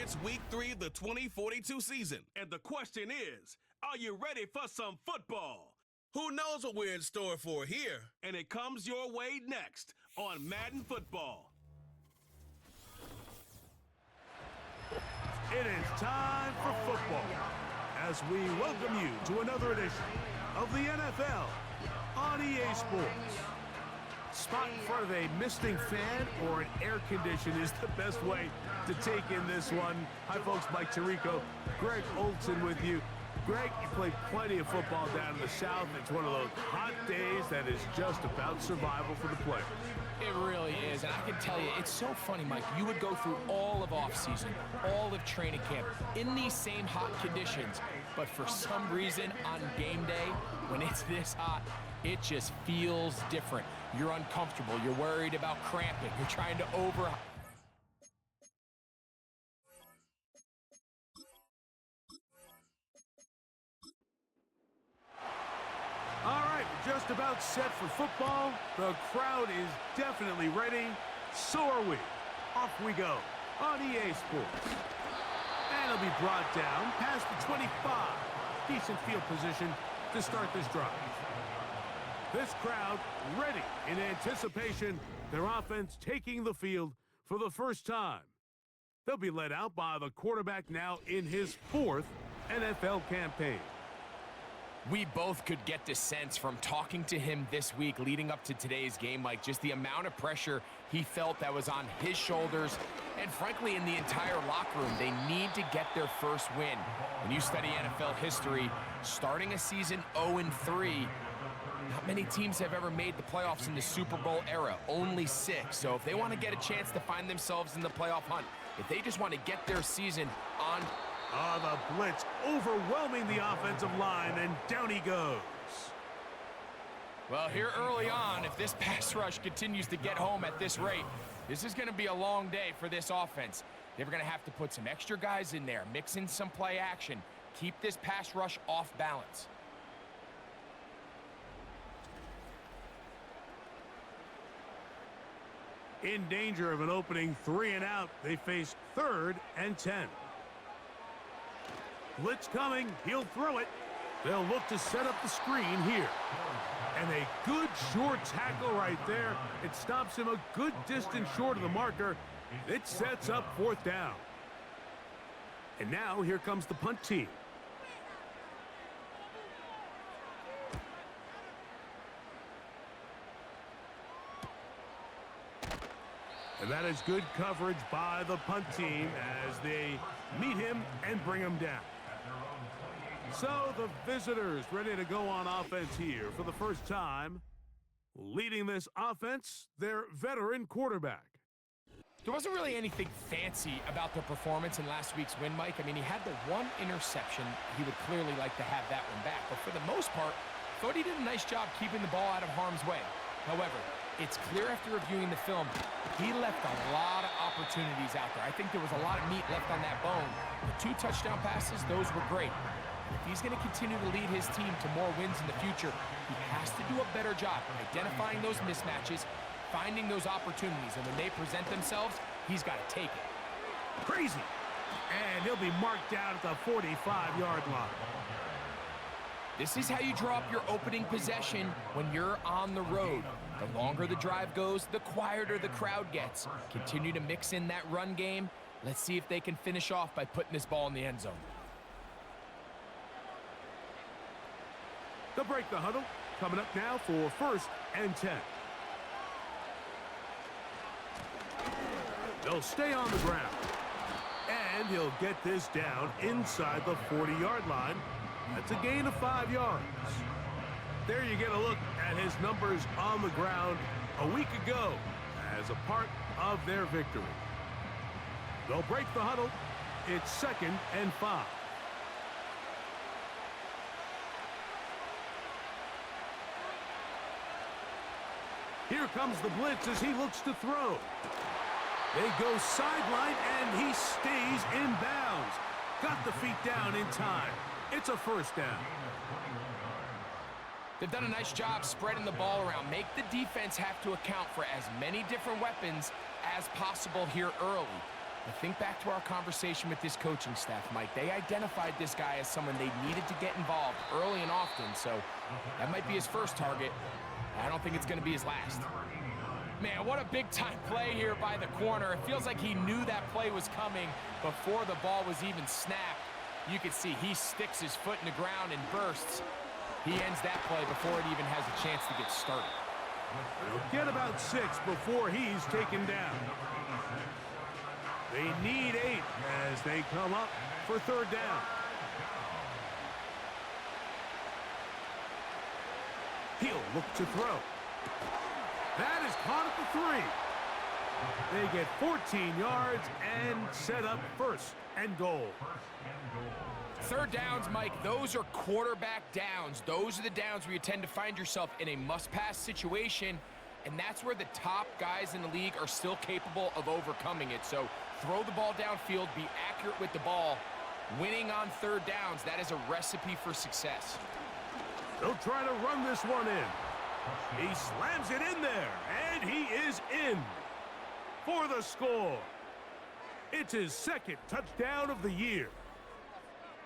It's week 3 of the 2042 season, and the question is, are you ready for some football? Who knows what we're in store for here? And it comes your way next on Madden Football. It is time for football as we welcome you to another edition of the NFL on EA Sports. Spot in front of a misting fan or an air condition is the best way to take in this one. Hi, folks. Mike Tirico, Greg Olson with you. Greg, you played plenty of football down in the South. It's one of those hot days that is just about survival for the players. It really is, and I can tell you, it's so funny, Mike. You would go through all of offseason, all of training camp, in these same hot conditions, but for some reason on game day, when it's this hot, it just feels different. You're uncomfortable. You're worried about cramping. You're trying to over... All right, we're just about set for football. The crowd is definitely ready. So are we. Off we go on EA Sports. And it'll be brought down past the 25. Decent field position to start this drive. This crowd ready in anticipation. Their offense taking the field for the first time. They'll be led out by the quarterback now in his 4th NFL campaign. We both could get the sense from talking to him this week leading up to today's game, Mike, just the amount of pressure he felt that was on his shoulders and, frankly, in the entire locker room. They need to get their first win. When you study NFL history, starting a season 0-3, not many teams have ever made the playoffs in the Super Bowl era, only 6. So if they want to get a chance to find themselves in the playoff hunt, if they just want to get their season on... the blitz overwhelming the offensive line, and down he goes. Well, here early on, if this pass rush continues to get home at this rate, this is going to be a long day for this offense. They're going to have to put some extra guys in there, mix in some play action, keep this pass rush off balance. In danger of an opening 3 and out, they face 3rd and 10. Blitz coming, he'll throw it. They'll look to set up the screen here. And a good short tackle right there. It stops him a good distance short of the marker. It sets up 4th down. And now here comes the punt team. And that is good coverage by the punt team as they meet him and bring him down. So the visitors ready to go on offense here for the first time. Leading this offense, their veteran quarterback. There wasn't really anything fancy about their performance in last week's win, Mike. I mean, he had the 1 interception. He would clearly like to have that one back. But for the most part, I thought he did a nice job keeping the ball out of harm's way. However, it's clear after reviewing the film, he left a lot of opportunities out there. I think there was a lot of meat left on that bone. The 2 touchdown passes, those were great. If he's going to continue to lead his team to more wins in the future, he has to do a better job identifying those mismatches, finding those opportunities, and when they present themselves, he's got to take it. Crazy. And he'll be marked down at the 45-yard line. This is how you draw up your opening possession when you're on the road. The longer the drive goes, the quieter the crowd gets. Continue to mix in that run game. Let's see if they can finish off by putting this ball in the end zone. They'll break the huddle. Coming up now for 1st and 10. They'll stay on the ground. And he'll get this down inside the 40-yard line. That's a gain of 5 yards. There you get a look at his numbers on the ground a week ago as a part of their victory. They'll break the huddle. It's 2nd and 5. Here comes the blitz as he looks to throw. They go sideline, and he stays in bounds. Got the feet down in time. It's a 1st down. They've done a nice job spreading the ball around. Make the defense have to account for as many different weapons as possible here early. I think back to our conversation with this coaching staff, Mike. They identified this guy as someone they needed to get involved early and often, so that might be his first target. I don't think it's going to be his last. Man, what a big-time play here by the corner. It feels like he knew that play was coming before the ball was even snapped. You can see he sticks his foot in the ground and bursts. He ends that play before it even has a chance to get started. They'll get about 6 before he's taken down. They need 8 as they come up for third down. He'll look to throw. That is caught at the 3. They get 14 yards and set up first and goal. Third downs, Mike, those are quarterback downs. Those are the downs where you tend to find yourself in a must-pass situation, and that's where the top guys in the league are still capable of overcoming it. So throw the ball downfield, be accurate with the ball. Winning on third downs, that is a recipe for success. They'll try to run this one in. He slams it in there, and he is in for the score. It's his second touchdown of the year.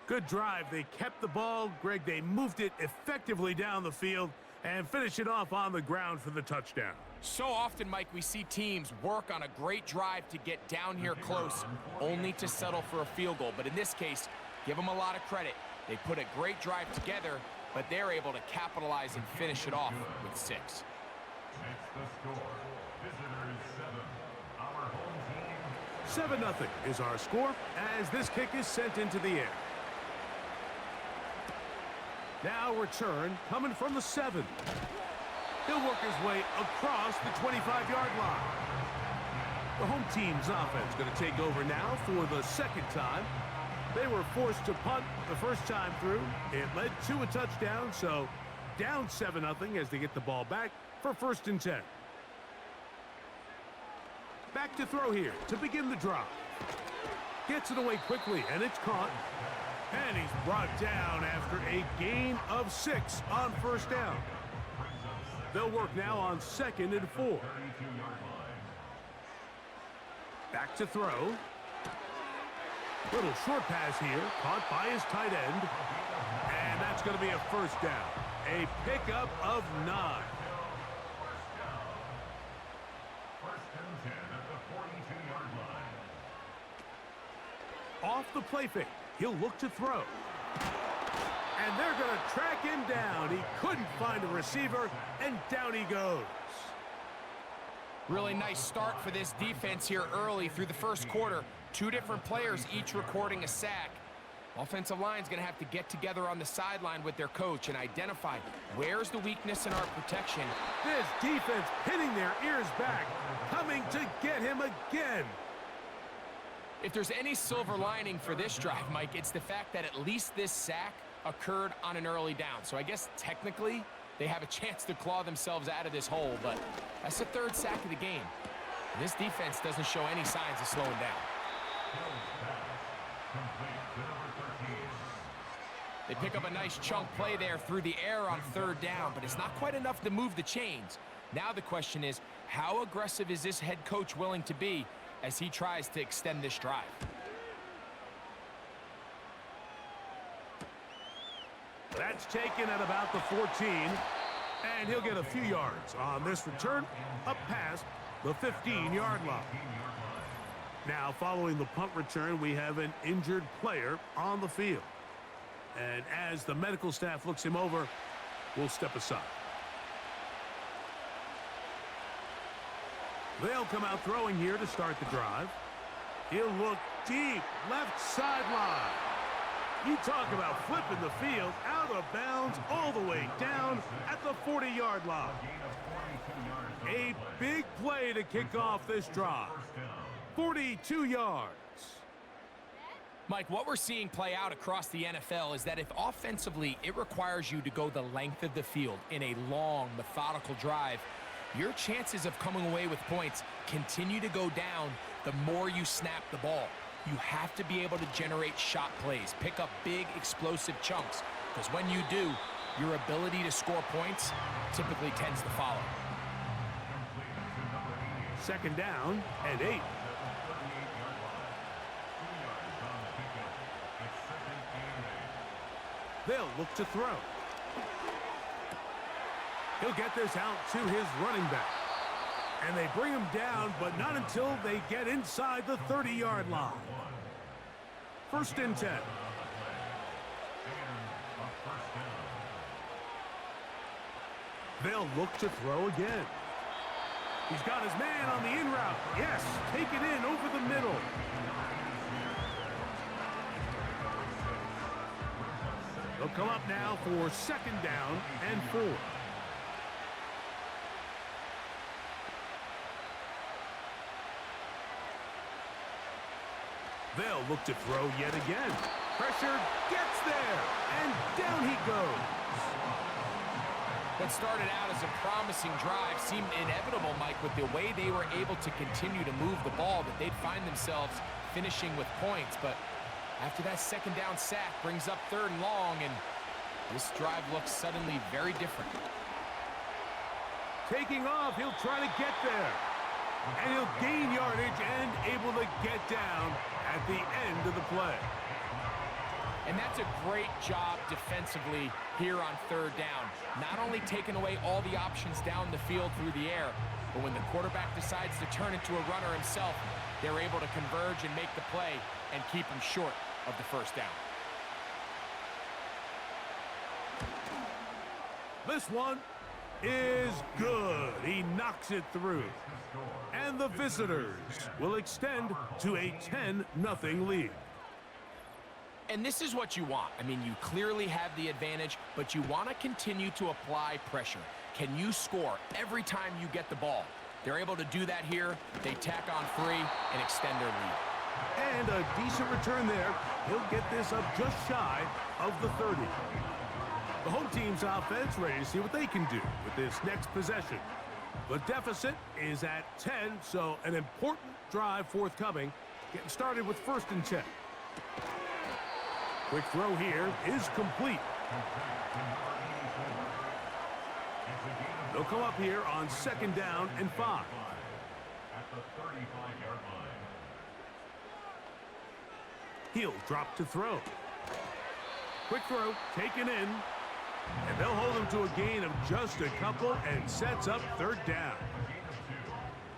Good drive. They kept the ball. Greg, they moved it effectively down the field and finish it off on the ground for the touchdown. So often, Mike, we see teams work on a great drive to get down here close, only to settle for a field goal. But in this case, give them a lot of credit. They put a great drive together, but they're able to capitalize and finish it off with 6. It's the score. Visitors 7. Our home team. 7-0 is our score as this kick is sent into the air. Now return coming from the 7. He'll work his way across the 25-yard line. The home team's offense going to take over now for the second time. They were forced to punt the first time through. It led to a touchdown, so down 7-0 as they get the ball back for 1st and 10. Back to throw here to begin the drive. Gets it away quickly, and it's caught. And he's brought down after a gain of 6 on 1st down. They'll work now on 2nd and 4. Back to throw. Little short pass here, caught by his tight end. And that's going to be a 1st down. A pickup of 9. 1st and 10 at the 42-yard line. Off the play fake. He'll look to throw. And they're going to track him down. He couldn't find a receiver, and down he goes. Really nice start for this defense here early through the first quarter. 2 different players each recording a sack. Offensive line's going to have to get together on the sideline with their coach and identify where's the weakness in our protection. This defense pinning their ears back, coming to get him again. If there's any silver lining for this drive, Mike, it's the fact that at least this sack occurred on an early down. So I guess technically they have a chance to claw themselves out of this hole, but that's the 3rd sack of the game. And this defense doesn't show any signs of slowing down. They pick up a nice chunk play there through the air on 3rd down, but it's not quite enough to move the chains. Now the question is, how aggressive is this head coach willing to be as he tries to extend this drive? That's taken at about the 14, and he'll get a few yards on this return up past the 15-yard line. Now, following the punt return, we have an injured player on the field. And as the medical staff looks him over, we'll step aside. They'll come out throwing here to start the drive. He'll look deep, left sideline. You talk about flipping the field out of bounds all the way down at the 40-yard line. A big play to kick off this drive. 42 yards. Mike, what we're seeing play out across the NFL is that if offensively it requires you to go the length of the field in a long, methodical drive, your chances of coming away with points continue to go down the more you snap the ball. You have to be able to generate shot plays, pick up big, explosive chunks, because when you do, your ability to score points typically tends to follow. 2nd down and 8. They'll look to throw. He'll get this out to his running back. And they bring him down, but not until they get inside the 30-yard line. 1st and 10. They'll look to throw again. He's got his man on the in route. Yes, take it in over the middle. They'll come up now for 2nd down and 4. They'll look to throw yet again. Pressure gets there, and down he goes. What started out as a promising drive seemed inevitable, Mike, with the way they were able to continue to move the ball, that they'd find themselves finishing with points. But after that 2nd down sack brings up 3rd and long, and this drive looks suddenly very different. Taking off, he'll try to get there. And he'll gain yardage and able to get down at the end of the play. And that's a great job defensively here on 3rd down. Not only taking away all the options down the field through the air, but when the quarterback decides to turn into a runner himself, they're able to converge and make the play and keep him short of the 1st down. This one is good. He knocks it through. And the visitors will extend to a 10-0 lead. And this is what you want. I mean, you clearly have the advantage, but you want to continue to apply pressure. Can you score every time you get the ball? They're able to do that here. They tack on 3 and extend their lead. And a decent return there. He'll get this up just shy of the 30. The home team's offense ready to see what they can do with this next possession. The deficit is at 10, so an important drive forthcoming. Getting started with 1st and 10. Quick throw here is complete. They'll come up here on 2nd down and 5. At the 35-yard line. He'll drop to throw. Quick throw taken in. And they'll hold him to a gain of just a couple and sets up 3rd down. A gain of 2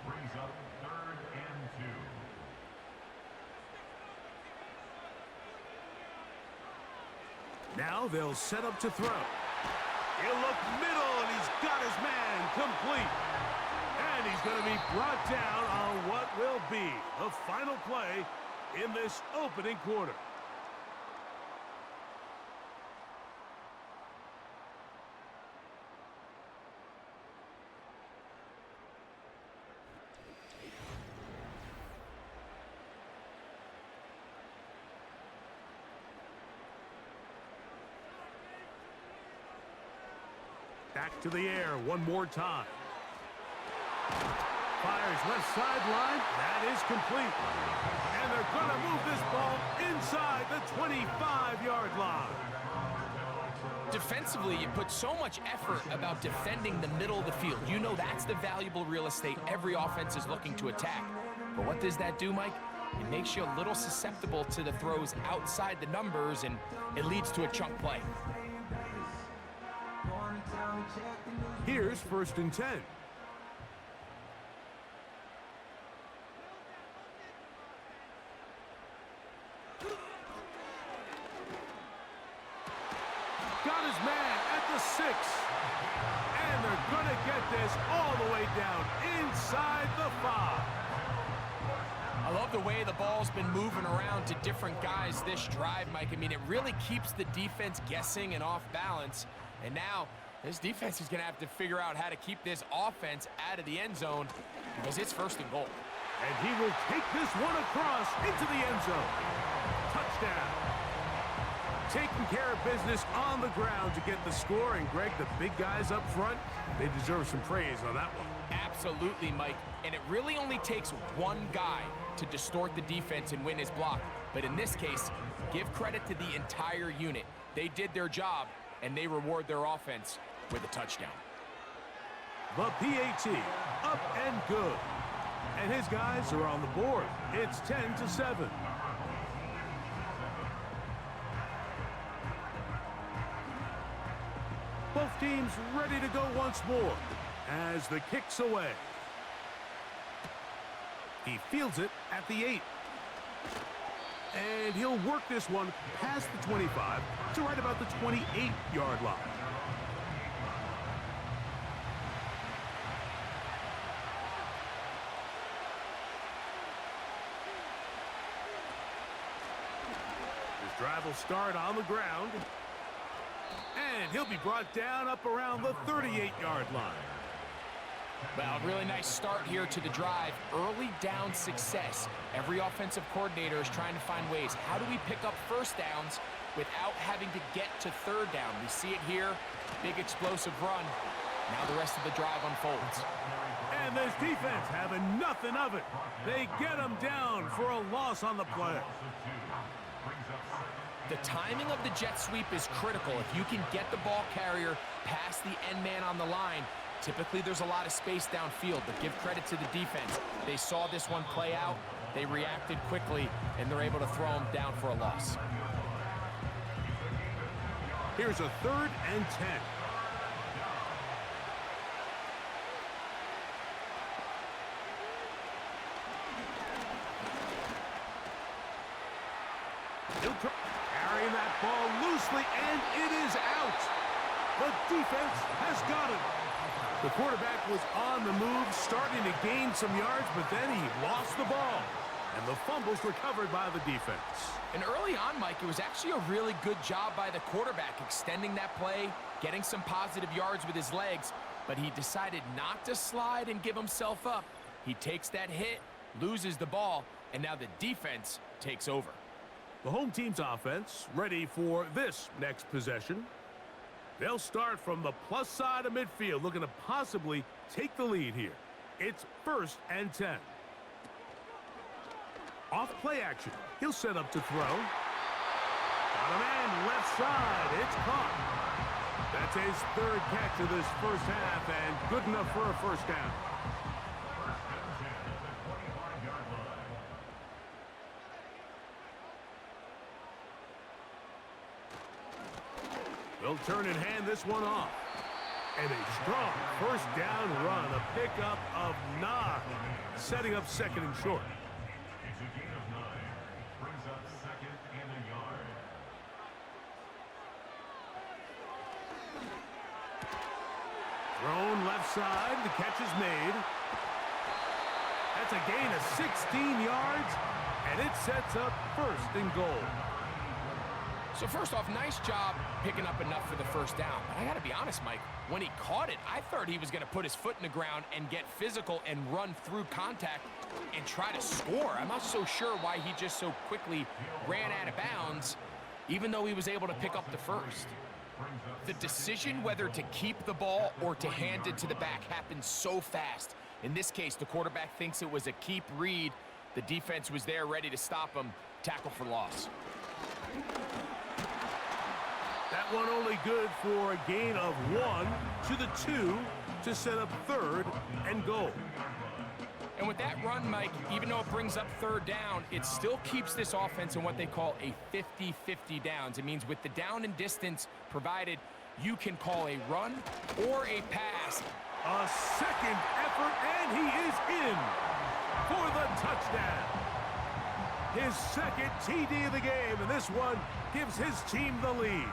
brings up 3rd and 2. Now they'll set up to throw. He'll look middle, and he's got his man complete. And he's going to be brought down on what will be the final play in this opening quarter. Back to the air one more time. Fires left sideline. That is complete. And they're going to move this ball inside the 25-yard line. Defensively, you put so much effort about defending the middle of the field. You know that's the valuable real estate every offense is looking to attack. But what does that do, Mike? It makes you a little susceptible to the throws outside the numbers, and it leads to a chunk play. Here's 1st and 10. Got his man at the 6. And they're going to get this all the way down inside the 5. I love the way the ball's been moving around to different guys this drive, Mike. I mean, it really keeps the defense guessing and off balance. And now this defense is going to have to figure out how to keep this offense out of the end zone because it's 1st and goal. And he will take this one across into the end zone. Touchdown. Taking care of business on the ground to get the score. And, Greg, the big guys up front, they deserve some praise on that one. Absolutely, Mike. And it really only takes one guy to distort the defense and win his block. But in this case, give credit to the entire unit. They did their job, and they reward their offense with a touchdown. The PAT, up and good. And his guys are on the board. It's 10-7. Both teams ready to go once more as the kick's away. He fields it at the 8. And he'll work this one past the 25 to right about the 28-yard line. His drive will start on the ground. And he'll be brought down up around the 38-yard line. Well, really nice start here to the drive. Early down success. Every offensive coordinator is trying to find ways. How do we pick up first downs without having to get to third down? We see it here. Big explosive run. Now the rest of the drive unfolds. And this defense having nothing of it. They get him down for a loss on the play. The timing of the jet sweep is critical. If you can get the ball carrier past the end man on the line, typically there's a lot of space downfield, but give credit to the defense. They saw this one play out, they reacted quickly, and they're able to throw him down for a loss. Here's a 3rd and 10. He'll carrying that ball loosely, and it is out. The defense has got it. The quarterback was on the move, starting to gain some yards, but then he lost the ball. And the fumble's recovered by the defense. And early on, Mike, it was actually a really good job by the quarterback, extending that play, getting some positive yards with his legs, but he decided not to slide and give himself up. He takes that hit, loses the ball, and now the defense takes over. The home team's offense ready for this next possession. They'll start from the plus side of midfield, looking to possibly take the lead here. It's 1st and 10. Off play action. He'll set up to throw. Got a man left side. It's caught. That's his 3rd catch of this first half, and good enough for a first down. They'll turn and hand this one off. And a strong first down run, a pickup of 9, setting up 2nd and short. It's a gain of 9. Brings up 2nd and a yard. Thrown left side, the catch is made. That's a gain of 16 yards, and it sets up 1st and goal. So first off, nice job picking up enough for the first down. But I got to be honest, Mike, when he caught it, I thought he was going to put his foot in the ground and get physical and run through contact and try to score. I'm not so sure why he just so quickly ran out of bounds, even though he was able to pick up the first. The decision whether to keep the ball or to hand it to the back happens so fast. In this case, the quarterback thinks it was a keep read. The defense was there ready to stop him. Tackle for loss. That one only good for a gain of 1 to the 2 to set up 3rd and goal. And with that run, Mike, even though it brings up 3rd down, it still keeps this offense in what they call a 50-50 downs. It means with the down and distance provided, you can call a run or a pass. A 2nd effort, and he is in for the touchdown. His 2nd TD of the game, and this one gives his team the lead.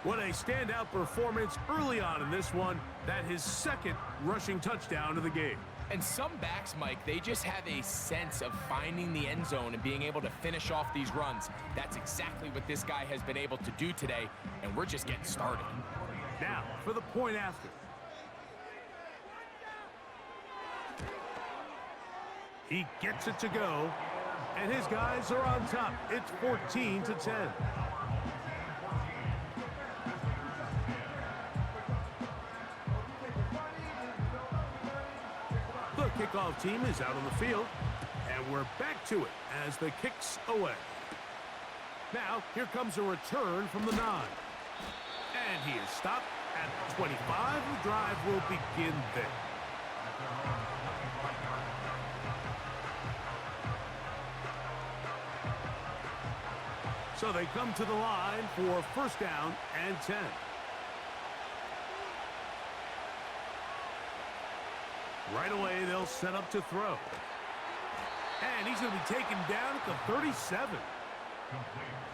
What a standout performance early on in this one. That his 2nd rushing touchdown of the game. And some backs, Mike, they just have a sense of finding the end zone and being able to finish off these runs. That's exactly what this guy has been able to do today, and we're just getting started. Now, for the point after. He gets it to go, and his guys are on top. It's 14-10. The kickoff team is out on the field, and we're back to it as the kick's away. Now, here comes a return from the 9. And he is stopped at the 25. The drive will begin there. So they come to the line for 1st down and 10. Right away, they'll set up to throw. And he's going to be taken down at the 37.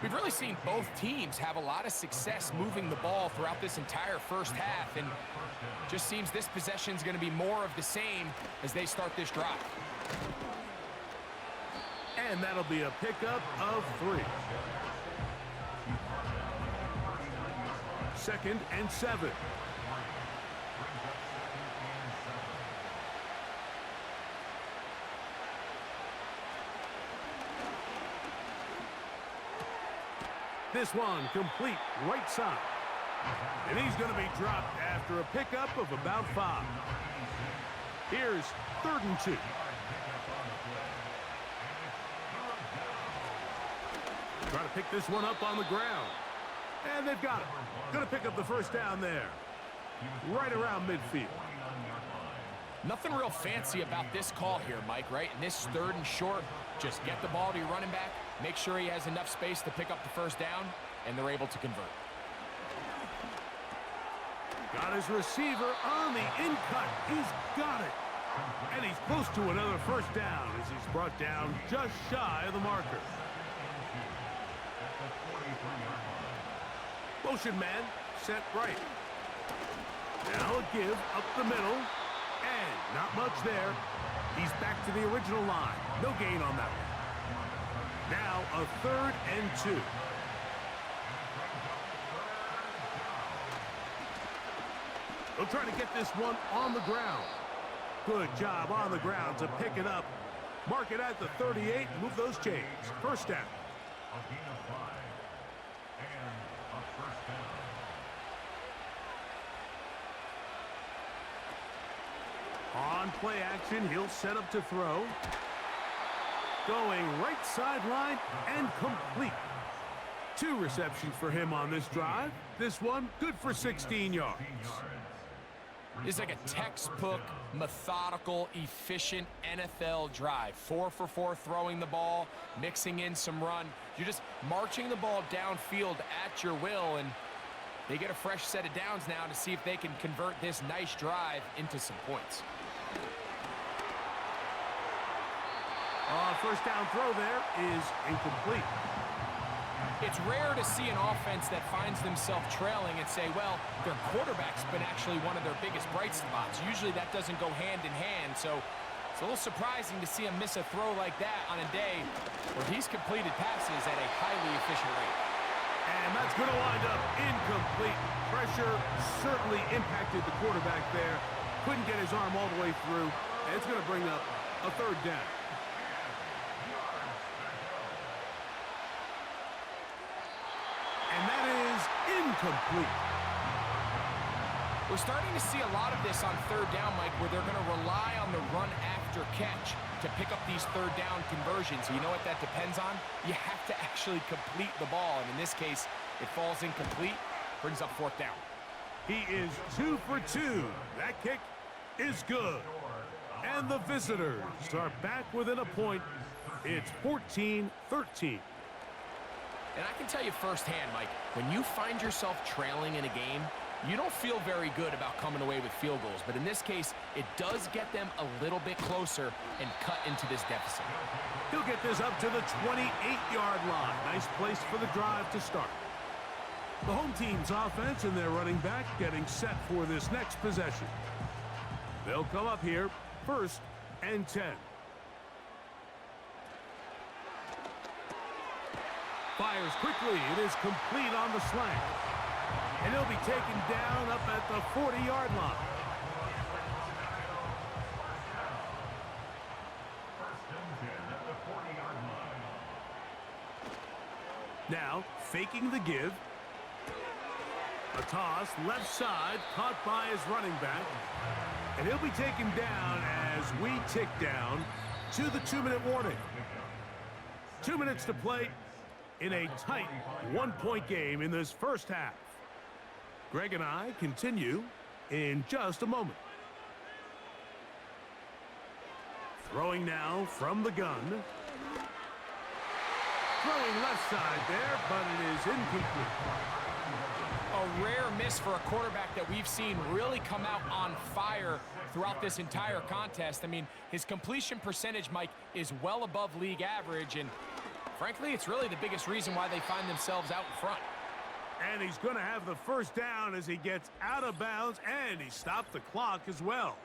We've really seen both teams have a lot of success moving the ball throughout this entire first half, and just seems this possession is going to be more of the same as they start this drive. And that'll be a pickup of 3. 2nd and 7. This one complete right side. And he's going to be dropped after a pickup of about 5. Here's 3rd and 2. Trying to pick this one up on the ground. And they've got it. Going to pick up the first down there. Right around midfield. Nothing real fancy about this call here, Mike, right? In this 3rd and short, just get the ball to your running back, make sure he has enough space to pick up the first down, and they're able to convert. Got his receiver on the in-cut. He's got it. And he's close to another first down as he's brought down just shy of the marker. Motion man set right. Now a give up the middle. And not much there. He's back to the original line. No gain on that one. Now a 3rd and 2. They'll try to get this one on the ground. Good job on the ground to pick it up. Mark it at the 38 and move those chains. First down. A gain of 5. And a first down. On play action, he'll set up to throw. Going right sideline and complete. 2 receptions for him on this drive. This one good for 16 yards. It's like a textbook, methodical, efficient NFL drive. 4 for 4 throwing the ball, mixing in some run. You're just marching the ball downfield at your will, and they get a fresh set of downs now to see if they can convert this nice drive into some points. First down throw there is incomplete. It's rare to see an offense that finds themselves trailing and say, well, their quarterback's been actually one of their biggest bright spots. Usually that doesn't go hand in hand, so it's a little surprising to see him miss a throw like that on a day where he's completed passes at a highly efficient rate. And that's going to wind up incomplete. Pressure certainly impacted the quarterback there. Couldn't get his arm all the way through, and it's going to bring up a 3rd down. And that is incomplete. We're starting to see a lot of this on 3rd down, Mike, where they're going to rely on the run after catch to pick up these 3rd down conversions. You know what that depends on? You have to actually complete the ball, and in this case, it falls incomplete, brings up 4th down. He is 2 for 2. That kick is good. And the visitors are back within a point. It's 14-13. And I can tell you firsthand, Mike, when you find yourself trailing in a game, you don't feel very good about coming away with field goals. But in this case, it does get them a little bit closer and cut into this deficit. He'll get this up to the 28-yard line. Nice place for the drive to start. The home team's offense and their running back getting set for this next possession. They'll come up here, 1st and 10. Fires quickly. It is complete on the slant. And he'll be taken down up at the 40-yard line. Now, faking the give. A toss, left side, caught by his running back. And he'll be taken down as we tick down to the 2-minute warning. 2 minutes to play in a tight 1-point game in this first half. Greg and I continue in just a moment. Throwing now from the gun. Throwing left side there, but it is incomplete. A rare miss for a quarterback that we've seen really come out on fire throughout this entire contest. I mean, his completion percentage, Mike, is well above league average, and frankly, it's really the biggest reason why they find themselves out in front. And he's going to have the first down as he gets out of bounds, and he stopped the clock as well.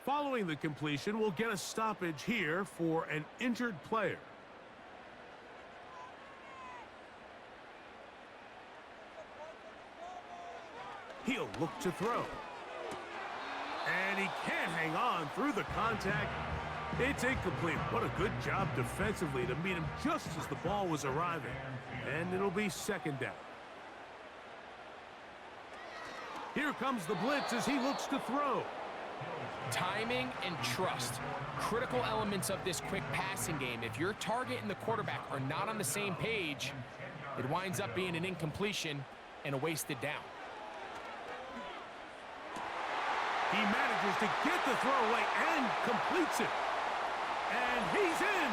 Following the completion, we'll get a stoppage here for an injured player. He'll look to throw. And he can't hang on through the contact. It's incomplete. What a good job defensively to meet him just as the ball was arriving. And it'll be second down. Here comes the blitz as he looks to throw. Timing and trust, critical elements of this quick passing game. If your target and the quarterback are not on the same page, it winds up being an incompletion and a wasted down. He manages to get the throw away and completes it. And he's in.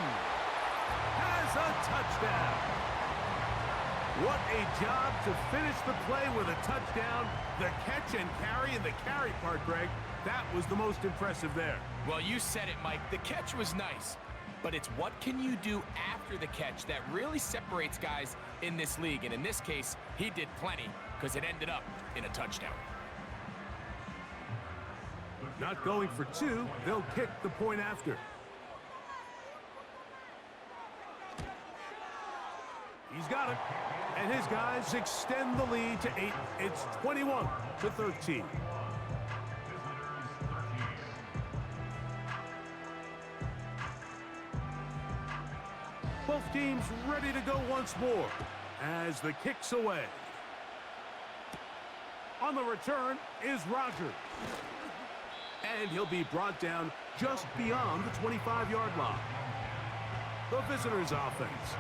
Has a touchdown. What a job to finish the play with a touchdown. The catch and carry, and the carry part, Greg, that was the most impressive there. Well, you said it, Mike. The catch was nice, but it's what can you do after the catch that really separates guys in this league. And in this case, he did plenty because it ended up in a touchdown. Not going for two, they'll kick the point after. He's got it. And his guys extend the lead to 8. It's 21-13. Both teams ready to go once more as the kick's away. On the return is Rogers. And he'll be brought down just beyond the 25-yard line. The visitors' offense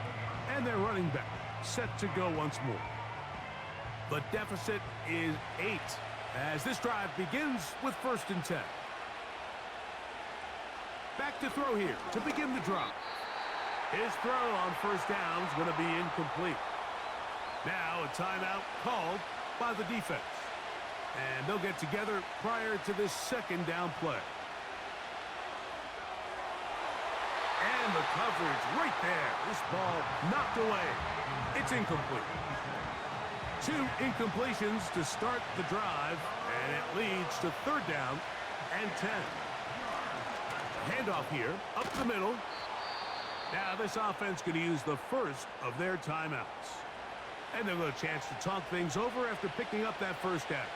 and their running back set to go once more. The deficit is 8 as this drive begins with 1st and 10. Back to throw here to begin the drive. His throw on 1st down is going to be incomplete. Now a timeout called by the defense. And they'll get together prior to this 2nd down play. And the coverage right there. This ball knocked away. It's incomplete. 2 incompletions to start the drive, and it leads to 3rd down and 10. Handoff here, up the middle. Now this offense going to use the first of their timeouts. And they'll get a chance to talk things over after picking up that 1st down.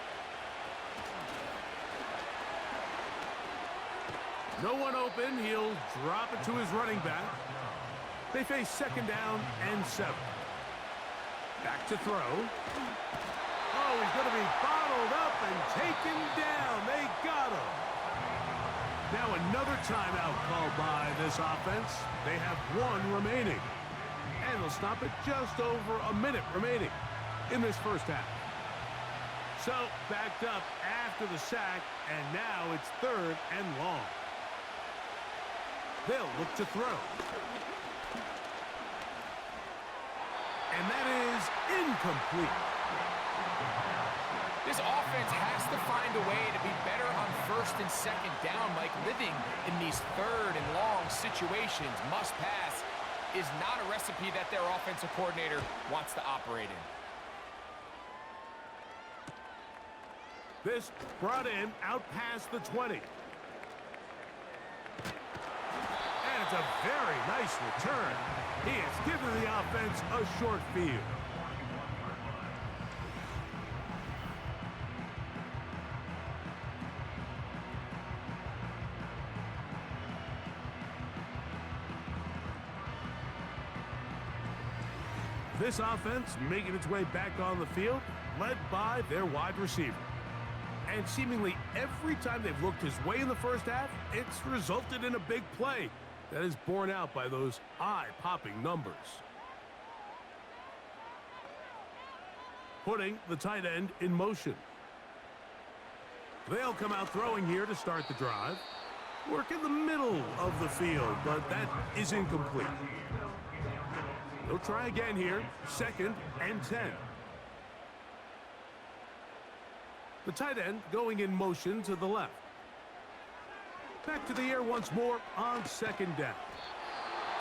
No one open. He'll drop it to his running back. They face 2nd down and 7. Back to throw. Oh, he's going to be bottled up and taken down. They got him. Now another timeout called by this offense. They have 1 remaining. And they'll stop it just over a minute remaining in this 1st half. So backed up after the sack, and now it's 3rd and long. They'll look to throw. And that is incomplete. This offense has to find a way to be better on 1st and 2nd down, like living in these 3rd and long situations. Must pass is not a recipe that their offensive coordinator wants to operate in. This brought in out past the 20. It's a very nice return. He has given the offense a short field. This offense making its way back on the field, led by their wide receiver. And seemingly every time they've looked his way in the 1st half, it's resulted in a big play. That is borne out by those eye-popping numbers. Putting the tight end in motion. They'll come out throwing here to start the drive. Work in the middle of the field, but that is incomplete. They'll try again here, 2nd and 10. The tight end going in motion to the left. Back to the air once more on second down.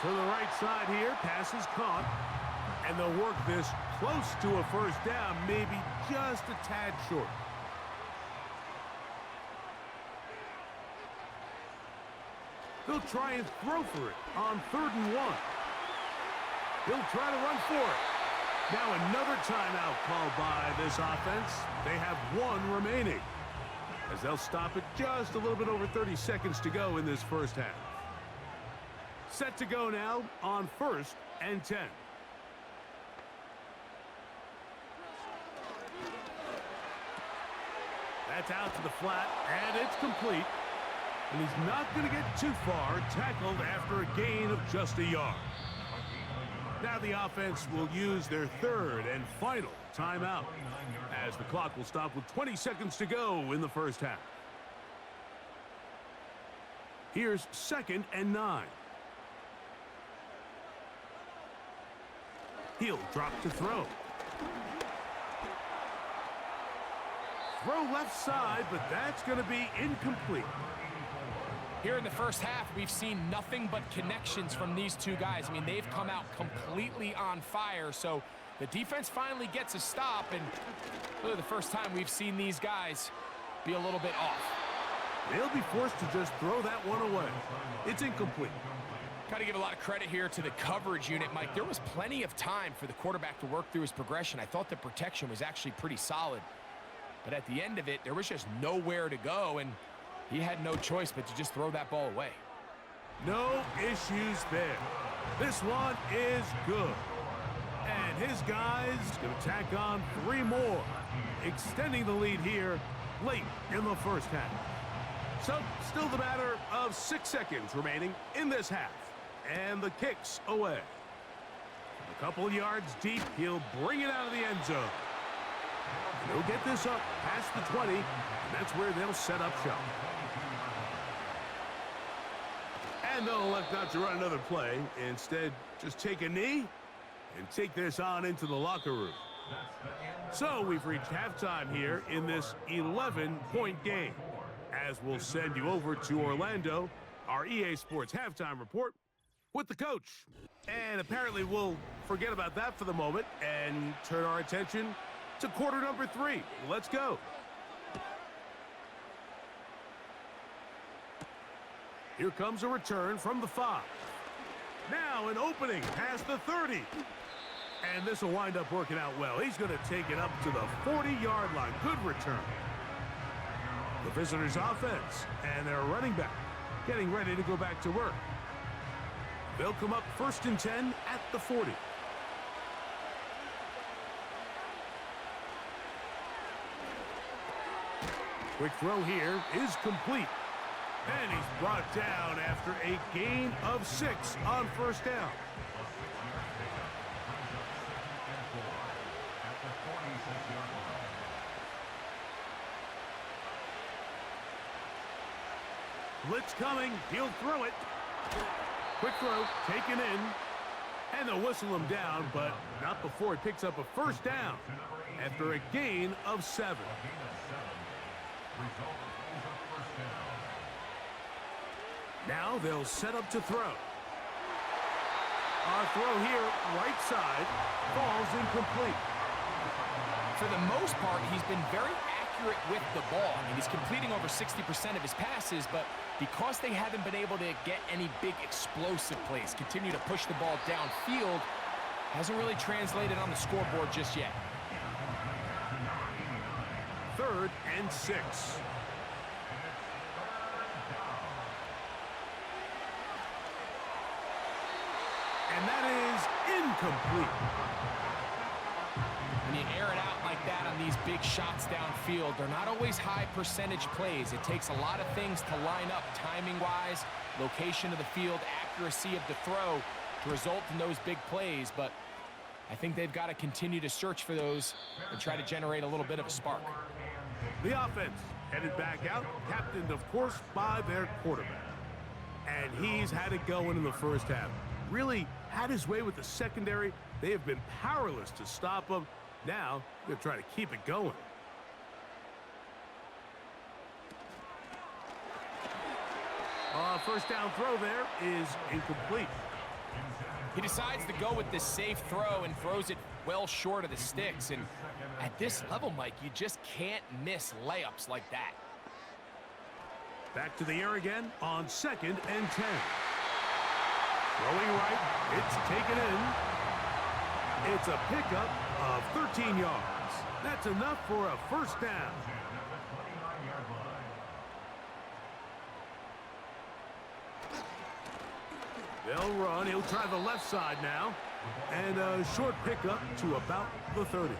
To the right side here, pass is caught. And they'll work this close to a first down, maybe just a tad short. They'll try and throw for it on 3rd and 1. He'll try to run for it. Now another timeout called by this offense. They have 1 remaining, as they'll stop it just a little bit over 30 seconds to go in this first half. Set to go now on 1st and 10. That's out to the flat, and it's complete. And he's not going to get too far, tackled after a gain of just a yard. Now the offense will use their 3rd and final timeout, as the clock will stop with 20 seconds to go in the first half. Here's 2nd and 9. He'll drop to throw. Throw left side, but that's going to be incomplete. Here in the first half, we've seen nothing but connections from these two guys. I mean, they've come out completely on fire, so the defense finally gets a stop, and really the first time we've seen these guys be a little bit off. They'll be forced to just throw that one away. It's incomplete. Got to give a lot of credit here to the coverage unit, Mike. There was plenty of time for the quarterback to work through his progression. I thought the protection was actually pretty solid. But at the end of it, there was just nowhere to go, and he had no choice but to just throw that ball away. No issues there. This one is good. And his guys going to tack on 3 more, extending the lead here late in the first half. So, still the matter of 6 seconds remaining in this half. And the kick's away. A couple of yards deep, he'll bring it out of the end zone. He'll get this up past the 20, and that's where they'll set up shop. And they'll elect not to run another play. Instead, just take a knee and take this on into the locker room. So we've reached halftime here in this 11-point game. As we'll send you over to Orlando, our EA Sports halftime report with the coach. And apparently we'll forget about that for the moment and turn our attention to quarter number 3. Let's go. Here comes a return from the 5. Now an opening past the 30. And this will wind up working out well. He's going to take it up to the 40-yard line. Good return. The visitors' offense and their running back getting ready to go back to work. They'll come up 1st and 10 at the 40. Quick throw here is complete. And he's brought down after a gain of 6 on 1st down. Blitz coming. He'll throw it. Quick throw taken in. And they'll whistle him down, but not before he picks up a 1st down after a gain of 7. Now they'll set up to throw. Our throw here, right side, falls incomplete. For the most part, he's been very accurate with the ball. I mean, he's completing over 60% of his passes, but because they haven't been able to get any big explosive plays, continue to push the ball downfield, hasn't really translated on the scoreboard just yet. 3rd and 6. And that is incomplete. When you air it out like that on these big shots downfield, they're not always high percentage plays. It takes a lot of things to line up timing-wise, location of the field, accuracy of the throw to result in those big plays. But I think they've got to continue to search for those and try to generate a little bit of a spark. The offense headed back out, captained, of course, by their quarterback. And he's had it going in the first half. Really had his way with the secondary. They have been powerless to stop him. Now, they're trying to keep it going. first down throw there is incomplete. He decides to go with this safe throw and throws it well short of the sticks. And at this level, Mike, you just can't miss layups like that. Back to the air again on 2nd and 10. Throwing right, it's taken in. It's a pickup of 13 yards. That's enough for a first down. They'll run. He'll try the left side now. And a short pickup to about the 30.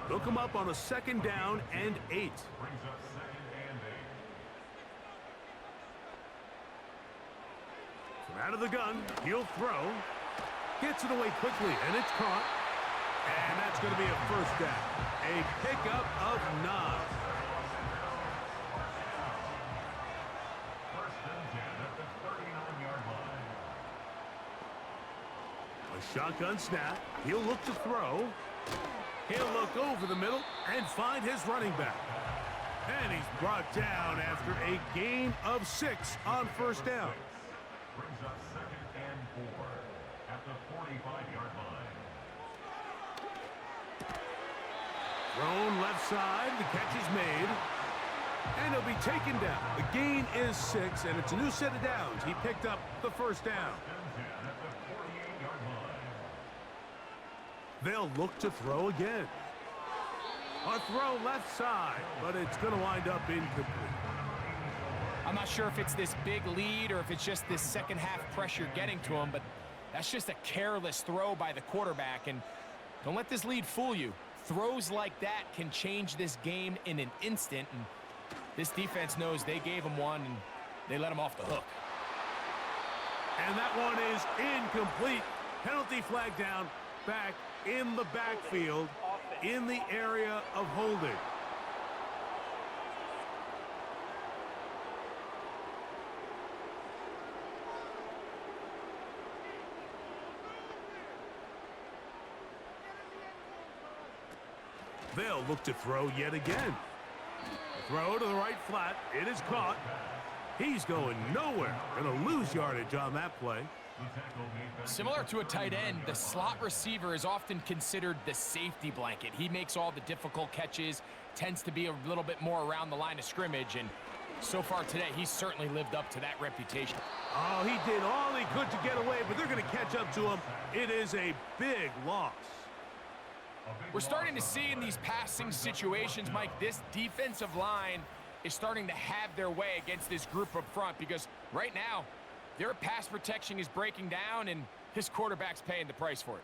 They'll come up on a 2nd down and 8. From out of the gun, he'll throw. Gets it away quickly, and it's caught. And that's going to be a first down. A pickup of 9. Shotgun snap. He'll look to throw. He'll look over the middle and find his running back. And he's brought down after a gain of 6 on first down. Brings up 2nd and 4 at the 45-yard line. Thrown left side. The catch is made. And he'll be taken down. The gain is 6, and it's a new set of downs. He picked up the first down. They'll look to throw again. A throw left side, but it's going to wind up incomplete. I'm not sure if it's this big lead or if it's just this second half pressure getting to him, but that's just a careless throw by the quarterback. And don't let this lead fool you. Throws like that can change this game in an instant. And this defense knows they gave him one, and they let him off the hook. And that one is incomplete. Penalty flag down, back in the backfield, in the area of holding. They'll look to throw yet again. Throw to the right flat. It is caught. He's going nowhere. Going to lose yardage on that play. Similar to a tight end, the slot receiver is often considered the safety blanket. He makes all the difficult catches, tends to be a little bit more around the line of scrimmage, and so far today, he's certainly lived up to that reputation. Oh, he did all he could to get away, but they're going to catch up to him. It is a big loss. We're starting to see in these passing situations, Mike, this defensive line is starting to have their way against this group up front, because right now, their pass protection is breaking down, and his quarterback's paying the price for it.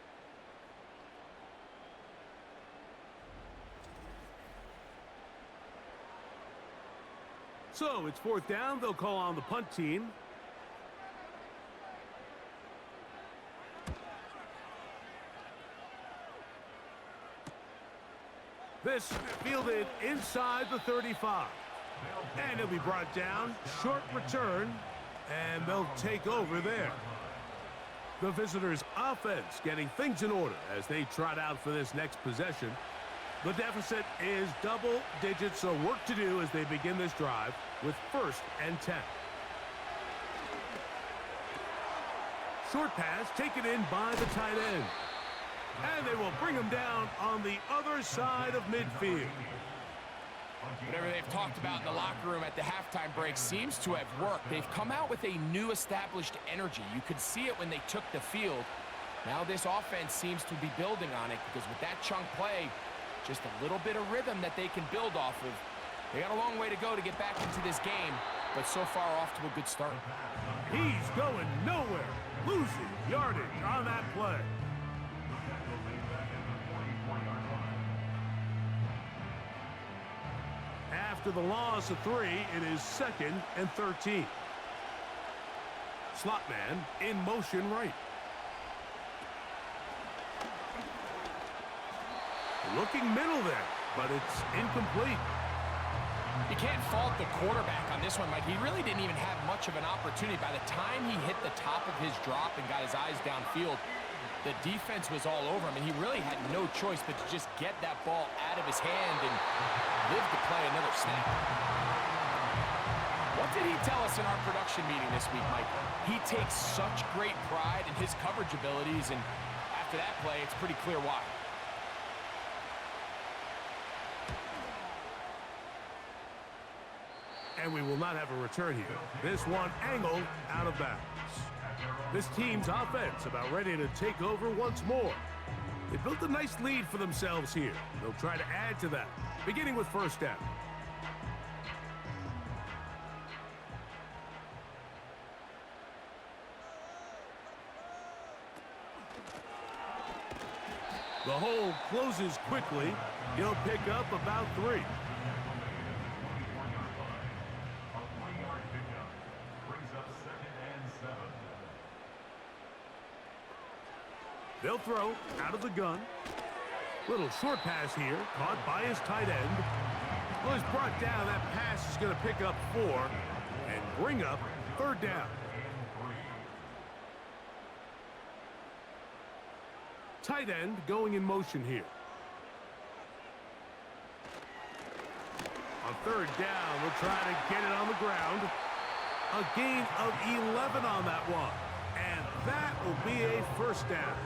So it's 4th down. They'll call on the punt team. This fielded inside the 35. And he'll be brought down. Short return. And they'll take over there. The visitors' offense getting things in order as they trot out for this next possession. The deficit is double digits, so work to do as they begin this drive with 1st and 10. Short pass taken in by the tight end. And they will bring him down on the other side of midfield. Whatever they've talked about in the locker room at the halftime break seems to have worked. They've come out with a new established energy. You could see it when they took the field. Now this offense seems to be building on it, because with that chunk play, just a little bit of rhythm that they can build off of. They got a long way to go to get back into this game, but so far off to a good start. He's going nowhere, losing yardage on that play. After the loss of 3, it is 2nd and 13. Slot man in motion right. Looking middle there, but it's incomplete. You can't fault the quarterback on this one, Mike. He really didn't even have much of an opportunity. By the time he hit the top of his drop and got his eyes downfield, the defense was all over him, and he really had no choice but to just get that ball out of his hand and live to play another snap. What did he tell us in our production meeting this week, Mike? He takes such great pride in his coverage abilities, and after that play, it's pretty clear why. And we will not have a return here. This one angled out of bounds. This team's offense about ready to take over once more. They built a nice lead for themselves here. They'll try to add to that, beginning with first down. The hole closes quickly. He'll pick up about 3. A 3-yard pickup brings up 2nd and 7. They'll throw out of the gun. Little short pass here, caught by his tight end. Well, he's brought down. That pass is going to pick up 4 and bring up 3rd down. Tight end going in motion here. On 3rd down, we'll try to get it on the ground. A gain of 11 on that one. And that will be a first down.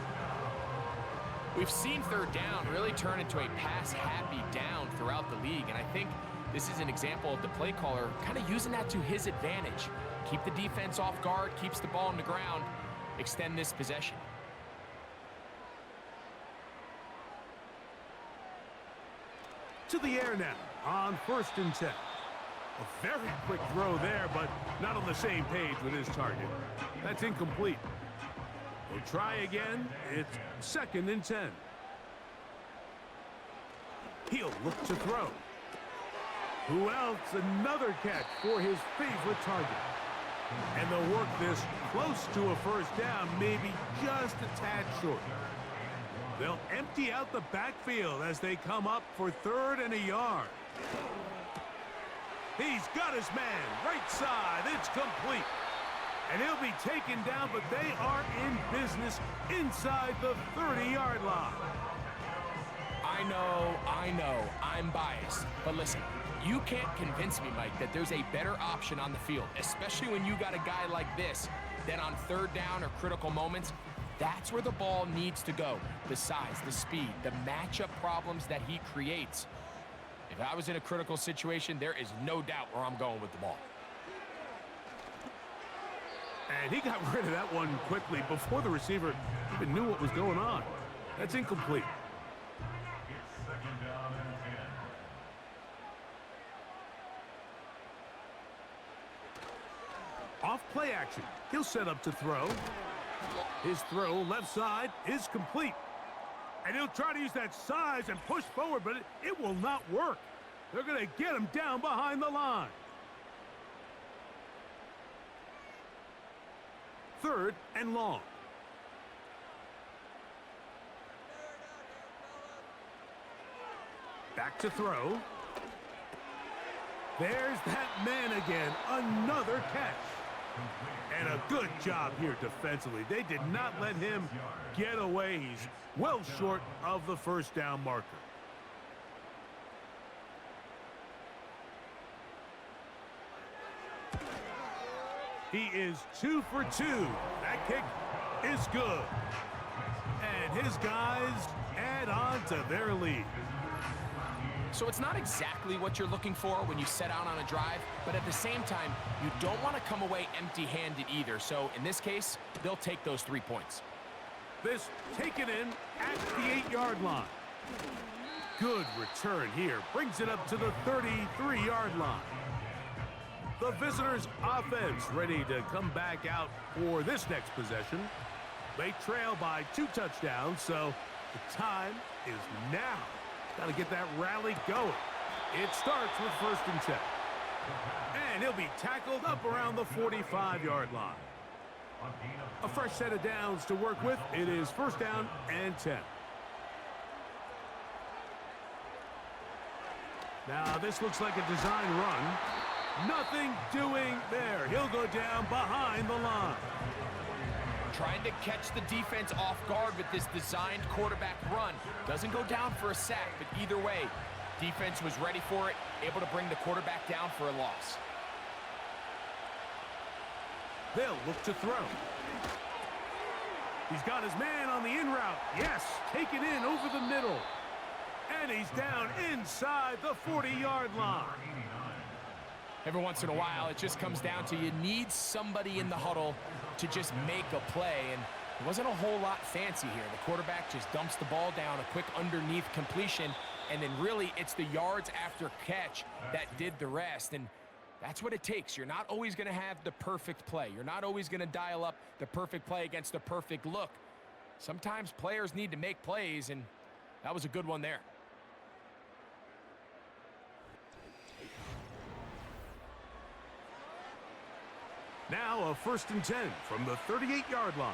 We've seen 3rd down really turn into a pass-happy down throughout the league, and I think this is an example of the play caller kind of using that to his advantage. Keep the defense off guard, keeps the ball on the ground, extend this possession. To the air now on 1st and 10. A very quick throw there, but not on the same page with his target. That's incomplete. We'll try again. It's 2nd and 10. He'll look to throw. Who else? Another catch for his favorite target. And they'll work this close to a first down, maybe just a tad short. They'll empty out the backfield as they come up for 3rd and a yard. He's got his man, right side, it's complete. And he'll be taken down, but they are in business inside the 30-yard line. I know, I'm biased. But listen, you can't convince me, Mike, that there's a better option on the field, especially when you got a guy like this, that on 3rd down or critical moments, that's where the ball needs to go. The size, the speed, the matchup problems that he creates. If I was in a critical situation, there is no doubt where I'm going with the ball. And he got rid of that one quickly before the receiver even knew what was going on. That's incomplete. It's 2nd down and 10. Off play action. He'll set up to throw. His throw left side is complete. And he'll try to use that size and push forward, but it will not work. They're going to get him down behind the line. 3rd and long. Back to throw. There's that man again. Another catch. And a good job here defensively. They did not let him get away. He's well short of the first down marker. He is 2 for 2. That kick is good. And his guys add on to their lead. So it's not exactly what you're looking for when you set out on a drive, but at the same time, you don't want to come away empty-handed either. So in this case, they'll take those 3 points. This taken in at the 8-yard line. Good return here. Brings it up to the 33-yard line. The visitors' offense ready to come back out for this next possession. They trail by 2 touchdowns, so the time is now. Got to get that rally going. It starts with 1st and 10. And he'll be tackled up around the 45-yard line. A fresh set of downs to work with. It is 1st down and 10. Now this looks like a design run. Nothing doing there. He'll go down behind the line. Trying to catch the defense off guard with this designed quarterback run. Doesn't go down for a sack, but either way, defense was ready for it, able to bring the quarterback down for a loss. They'll look to throw. He's got his man on the in route. Yes, taken in over the middle. And he's down inside the 40-yard line. Every once in a while, it just comes down to you need somebody in the huddle to just make a play. And it wasn't a whole lot fancy here. The quarterback just dumps the ball down, a quick underneath completion, and then really it's the yards after catch that did the rest. And that's what it takes. You're not always going to have the perfect play. You're not always going to dial up the perfect play against the perfect look. Sometimes players need to make plays, and that was a good one there. Now a 1st and 10 from the 38-yard line.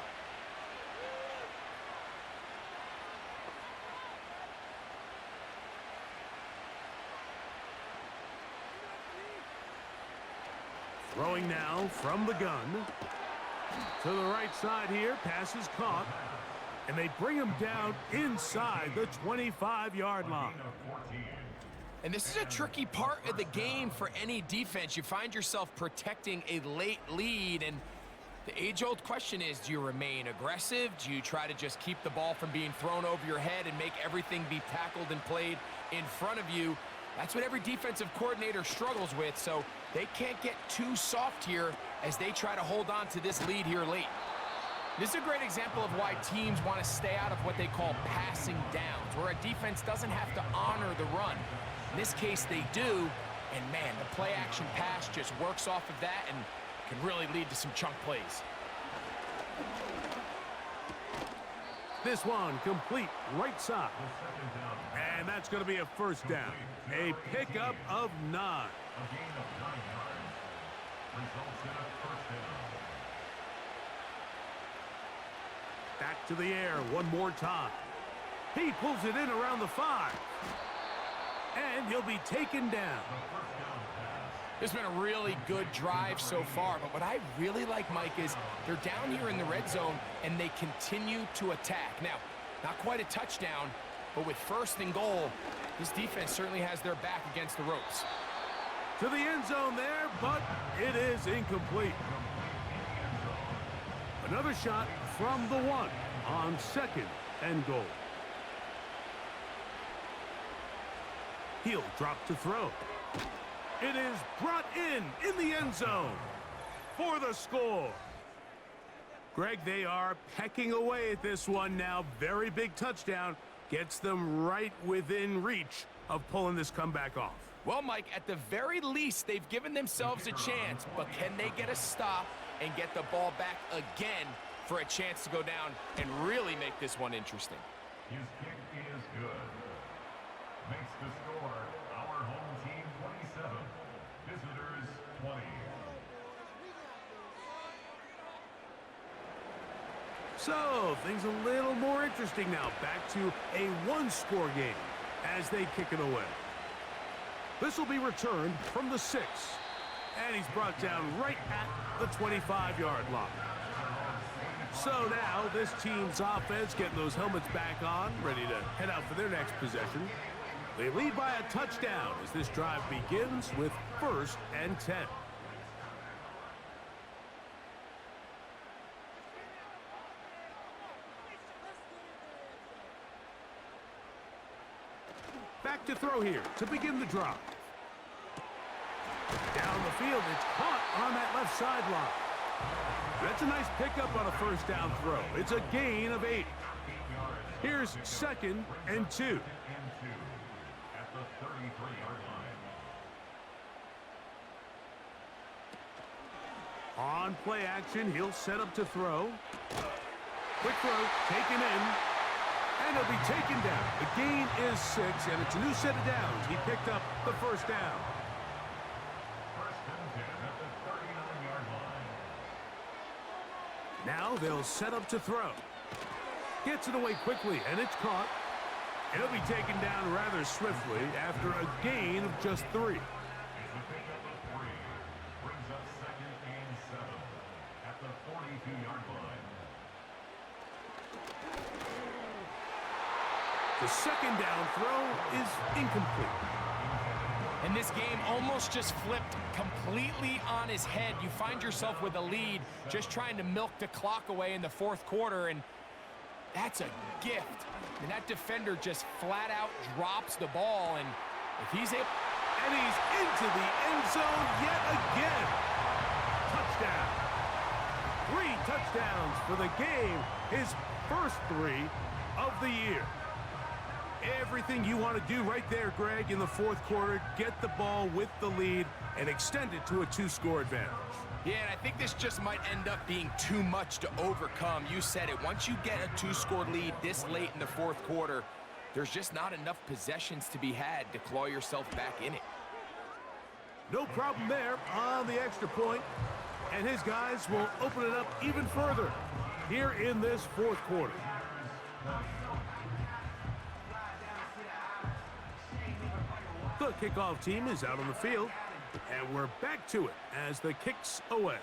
Throwing now from the gun. To the right side here, pass is caught. And they bring him down inside the 25-yard line. And this is a tricky part of the game for any defense. You find yourself protecting a late lead, and the age-old question is, do you remain aggressive? Do you try to just keep the ball from being thrown over your head and make everything be tackled and played in front of you? That's what every defensive coordinator struggles with, so they can't get too soft here as they try to hold on to this lead here late. This is a great example of why teams want to stay out of what they call passing downs, where a defense doesn't have to honor the run. In this case, they do, and man, the play-action pass just works off of that and can really lead to some chunk plays. This one complete right side. And that's going to be a 1st down. A pickup of 9. A gain of 9 yards. Results in a 1st down. Back to the air one more time. He pulls it in around the 5. And he'll be taken down. This has been a really good drive so far, but what I really like, Mike, is they're down here in the red zone, and they continue to attack. Now, not quite a touchdown, but with 1st and goal, this defense certainly has their back against the ropes. To the end zone there, but it is incomplete. Another shot from the 1 on 2nd and goal. He'll drop to throw. It is brought in the end zone for the score. Greg, they are pecking away at this one now. Very big touchdown. Gets them right within reach of pulling this comeback off. Well, Mike, at the very least, they've given themselves a chance, but can they get a stop and get the ball back again for a chance to go down and really make this one interesting? His kick is good. Makes the score our home team 27, visitors 20. So, things a little more interesting now. Back to a 1-score game as they kick it away. This will be returned from the 6. And he's brought down right at the 25-yard line. So now this team's offense getting those helmets back on, ready to head out for their next possession. They lead by a touchdown as this drive begins with 1st and 10. Back to throw here to begin the drive. Down the field, it's caught on that left sideline. That's a nice pickup on a 1st down throw. It's a gain of 8. Here's 2nd and 2. At the 33-yard line. On play action, he'll set up to throw. Quick throw, taken in. And he'll be taken down. The gain is 6, and it's a new set of downs. He picked up the 1st down. 1st and 10 at the 39-yard line. Now they'll set up to throw. Gets it away quickly, and it's caught. He'll be taken down rather swiftly after a gain of just 3. It's a pickup of 3. Brings up 2nd and 7 at the 42-yard line. The 2nd down throw is incomplete. And this game almost just flipped completely on his head. You find yourself with a lead, just trying to milk the clock away in the fourth quarter, and that's a gift. And that defender just flat out drops the ball, and if he's able... And he's into the end zone yet again. Touchdown. 3 touchdowns for the game. His first 3 of the year. Everything you want to do right there, Greg, in the fourth quarter. Get the ball with the lead and extend it to a 2-score advantage. Yeah, and I think this just might end up being too much to overcome. You said it. Once you get a 2-score lead this late in the fourth quarter, there's just not enough possessions to be had to claw yourself back in it. No problem there on the extra point, and his guys will open it up even further here in this fourth quarter. The kickoff team is out on the field, and we're back to it as the kick's away.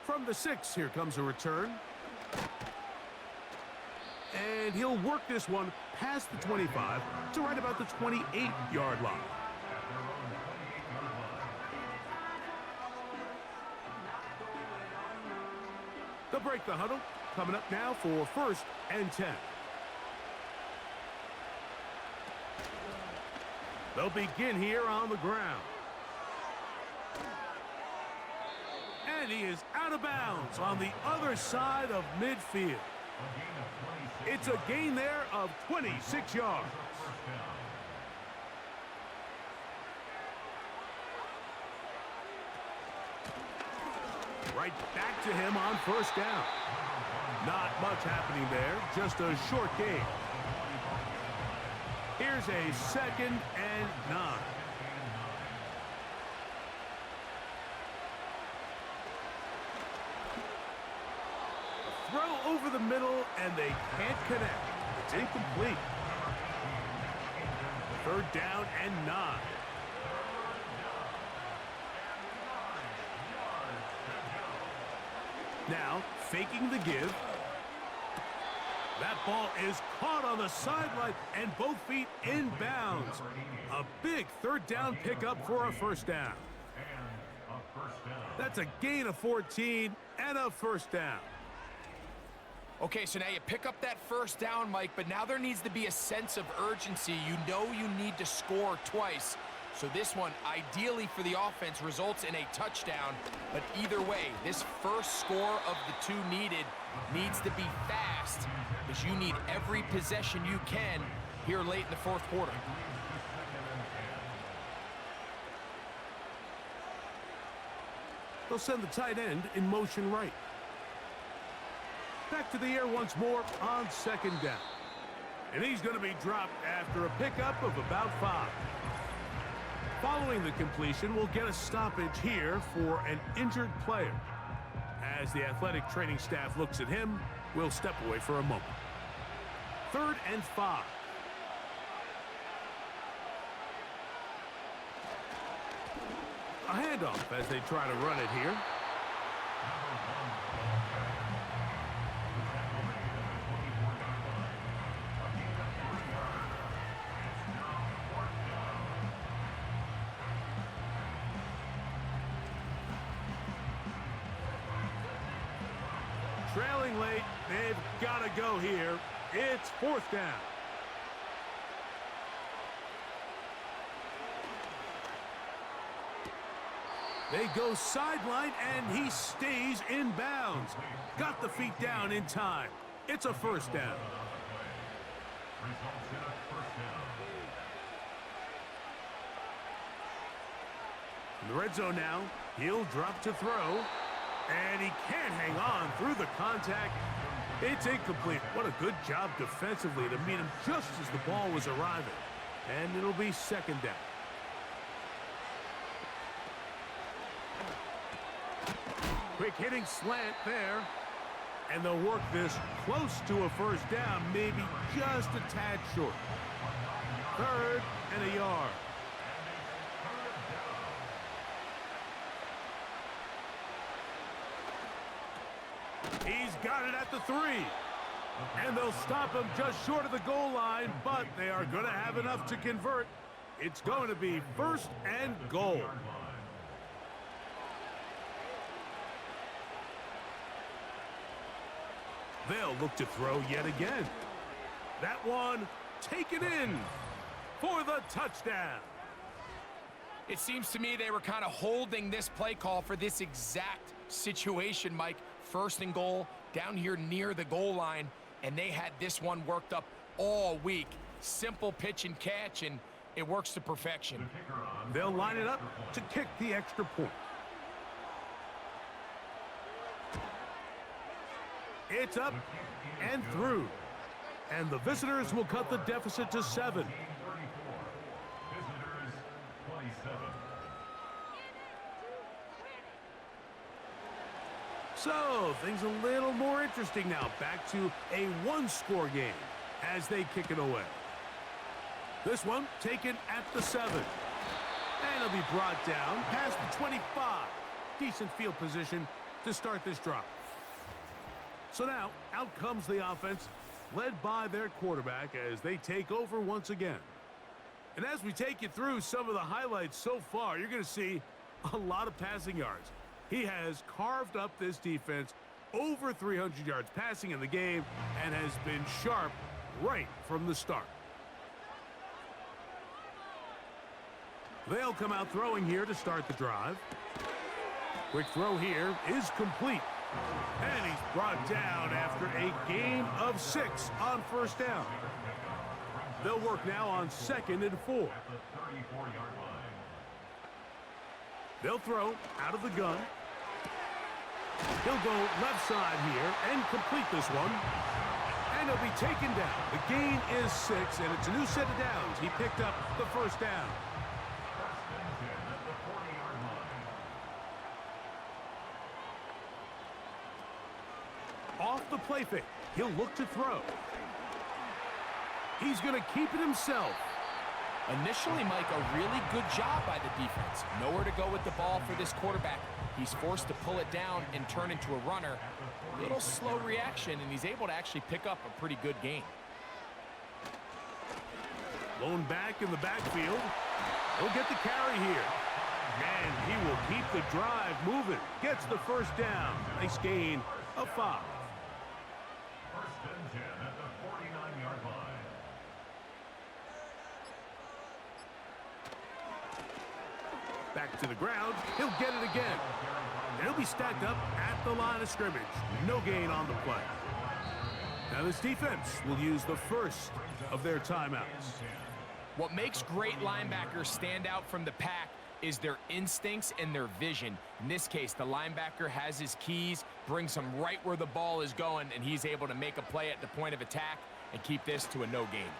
From the 6, here comes a return. And he'll work this one past the 25 to right about the 28-yard line. They'll break the huddle. Coming up now for 1st and 10. They'll begin here on the ground. And he is out of bounds on the other side of midfield. It's a gain there of 26 yards. Right back to him on 1st down. Not much happening there, just a short gain. Here's a 2nd and 9. Throw over the middle, and they can't connect. It's incomplete. 3rd down and 9. Now, faking the give. That ball is caught on the sideline, and both feet in bounds. A big 3rd down pickup for a 1st down. That's a gain of 14 and a 1st down. Okay, so now you pick up that 1st down, Mike, but now there needs to be a sense of urgency. You know you need to score twice. So this one, ideally for the offense, results in a touchdown. But either way, this first score of the 2 needed needs to be fast, because you need every possession you can here late in the fourth quarter. They'll send the tight end in motion right. Back to the air once more on 2nd down. And he's going to be dropped after a pickup of about 5. Following the completion, we'll get a stoppage here for an injured player. As the athletic training staff looks at him, we'll step away for a moment. 3rd and 5. A handoff as they try to run it here. Trailing late, they've got to go here. It's 4th down. They go sideline, and he stays in bounds. Got the feet down in time. It's a 1st down. In the red zone now, he'll drop to throw. And he can't hang on through the contact. It's incomplete. What a good job defensively to meet him just as the ball was arriving. And it'll be 2nd down. Quick hitting slant there. And they'll work this close to a 1st down, maybe just a tad short. 3rd and a yard. He's got it at the 3. And they'll stop him just short of the goal line, but they are going to have enough to convert. It's going to be 1st and goal. They'll look to throw yet again. That one taken in for the touchdown. It seems to me they were kind of holding this play call for this exact situation, Mike. 1st and goal, down here near the goal line, and they had this one worked up all week. Simple pitch and catch, and it works to perfection. They'll line it up to kick the extra point. It's up and through. And the visitors will cut the deficit to 7. So, things a little more interesting now. Back to a one-score game as they kick it away. This one taken at the 7. And it'll be brought down past the 25. Decent field position to start this drive. So now, out comes the offense, led by their quarterback as they take over once again. And as we take you through some of the highlights so far, you're going to see a lot of passing yards. He has carved up this defense, over 300 yards passing in the game, and has been sharp right from the start. They'll come out throwing here to start the drive. Quick throw here is complete. And he's brought down after a gain of 6 on 1st down. They'll work now on 2nd and 4. They'll throw out of the gun. He'll go left side here and complete this one. And he'll be taken down. The gain is 6, and it's a new set of downs. He picked up the 1st down. Off the play fake, he'll look to throw. He's going to keep it himself. Initially, Mike, a really good job by the defense. Nowhere to go with the ball for this quarterback. He's forced to pull it down and turn into a runner. Little slow reaction, and he's able to actually pick up a pretty good gain. Blown back in the backfield. He'll get the carry here. And he will keep the drive moving. Gets the 1st down. Nice gain of 5. Back to the ground. He'll get it again. And he'll be stacked up at the line of scrimmage. No gain on the play. Now this defense will use the 1st of their timeouts. What makes great linebackers stand out from the pack is their instincts and their vision. In this case, the linebacker has his keys, brings him right where the ball is going, and he's able to make a play at the point of attack and keep this to a no gain.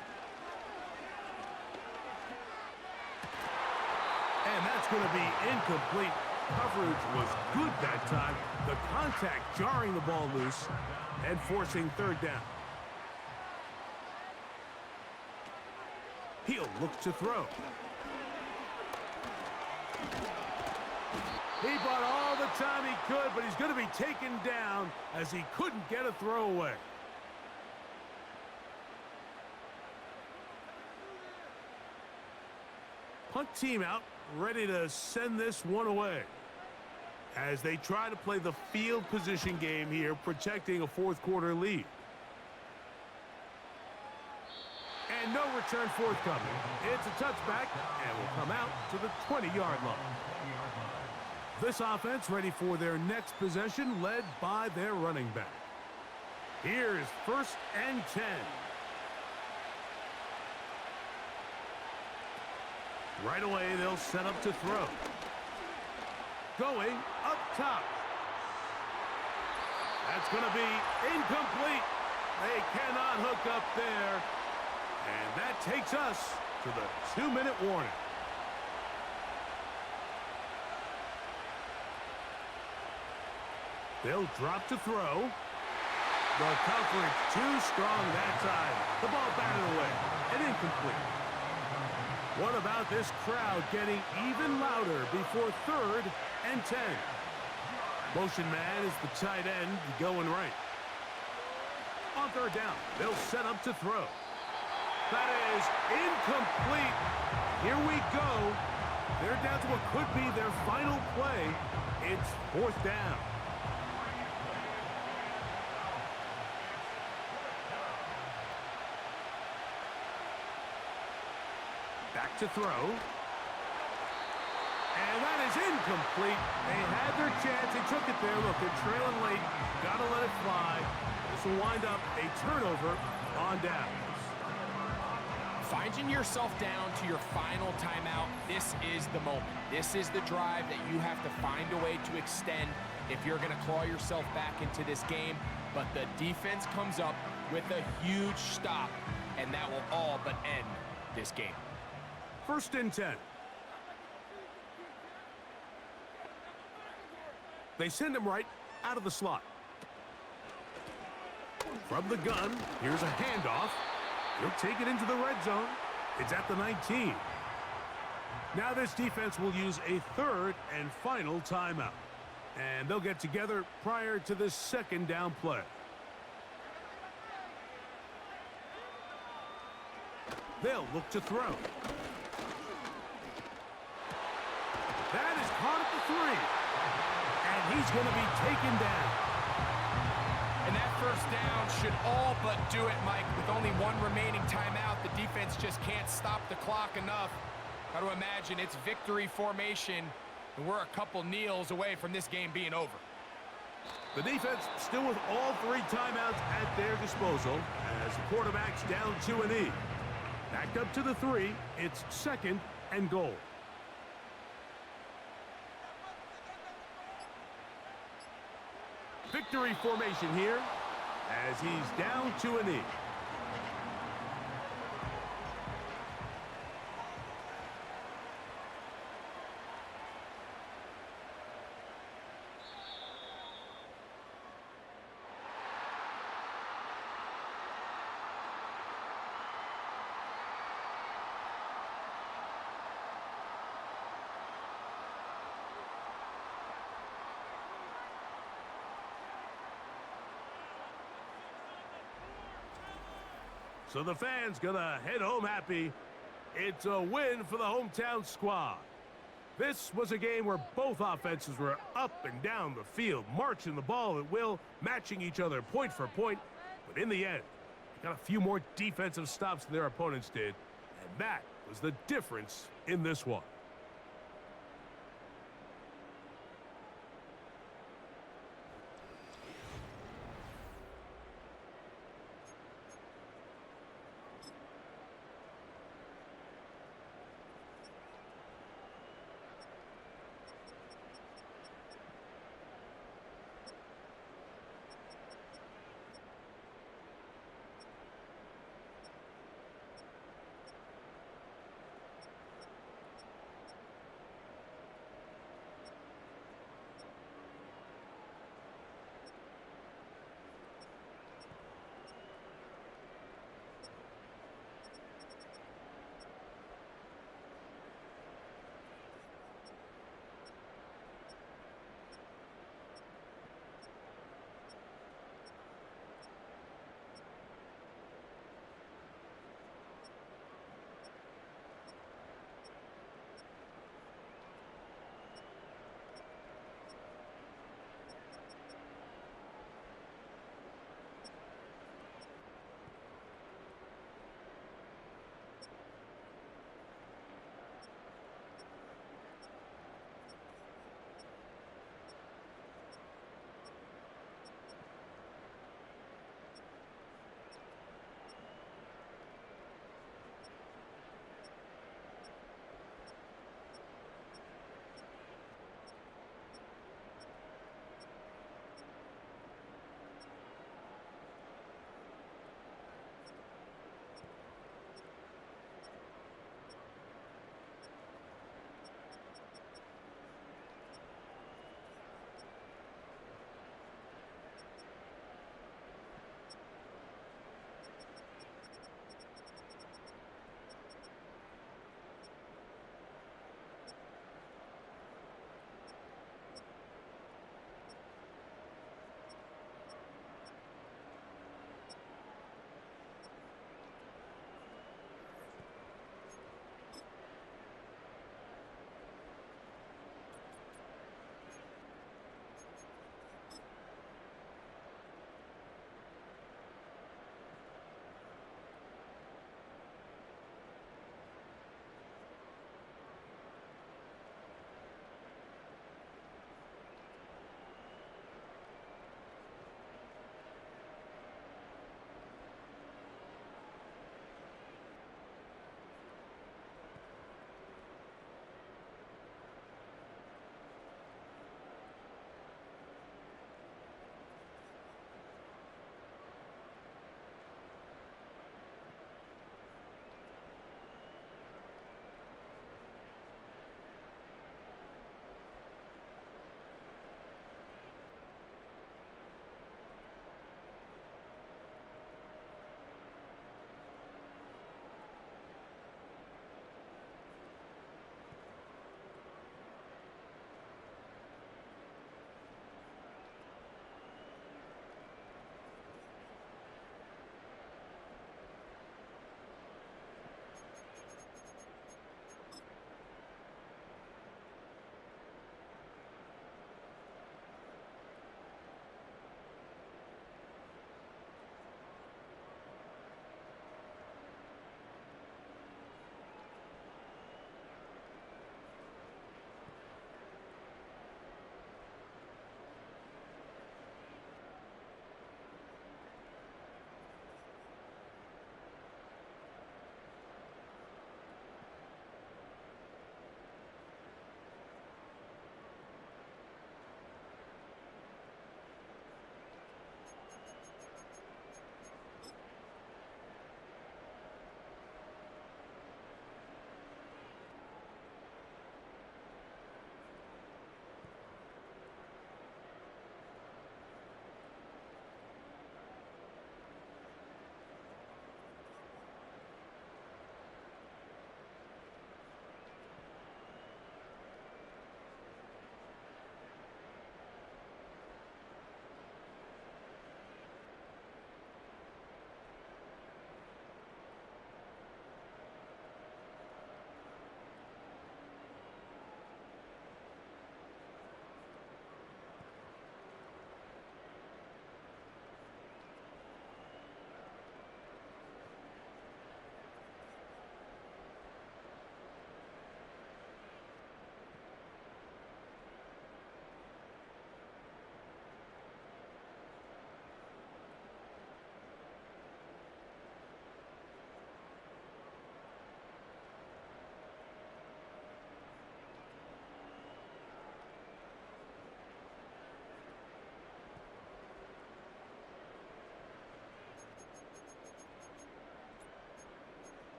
And that's going to be incomplete. Coverage was good that time. The contact jarring the ball loose and forcing 3rd down. He'll look to throw. He bought all the time he could, but he's going to be taken down as he couldn't get a throw away. Punt team out, ready to send this one away as they try to play the field position game here, protecting a 4th quarter lead. And no return forthcoming. It's a touchback and will come out to the 20-yard line. This offense ready for their next possession, led by their running back. Here's 1st and 10. Right away, they'll set up to throw. Going up top. That's going to be incomplete. They cannot hook up there. And that takes us to the 2-minute warning. They'll drop to throw. The coverage too strong that time. The ball batted away and incomplete. What about this crowd getting even louder before 3rd and 10? Motion man is the tight end going right. On 3rd down, they'll set up to throw. That is incomplete. Here we go. They're down to what could be their final play. It's 4th down. Back to throw. And that is incomplete. They had their chance. They took it there. Look, they're trailing late. Got to let it fly. This will wind up a turnover on downs. Finding yourself down to your final timeout, this is the moment. This is the drive that you have to find a way to extend if you're going to claw yourself back into this game. But the defense comes up with a huge stop, and that will all but end this game. 1st and 10. They send him right out of the slot. From the gun, here's a handoff. He'll take it into the red zone. It's at the 19. Now this defense will use a 3rd and final timeout. And they'll get together prior to this 2nd down play. They'll look to throw. That is caught at the 3. And he's going to be taken down. And that 1st down should all but do it, Mike. With only 1 remaining timeout, the defense just can't stop the clock enough. Got to imagine it's victory formation, and we're a couple kneels away from this game being over. The defense still with all 3 timeouts at their disposal as the quarterback's down to an E. Back up to the 3. It's 2nd and goal. Victory formation here as he's down to a knee. So the fans gonna head home happy. It's a win for the hometown squad. This was a game where both offenses were up and down the field, marching the ball at will, matching each other point for point. But in the end, they got a few more defensive stops than their opponents did. And that was the difference in this one.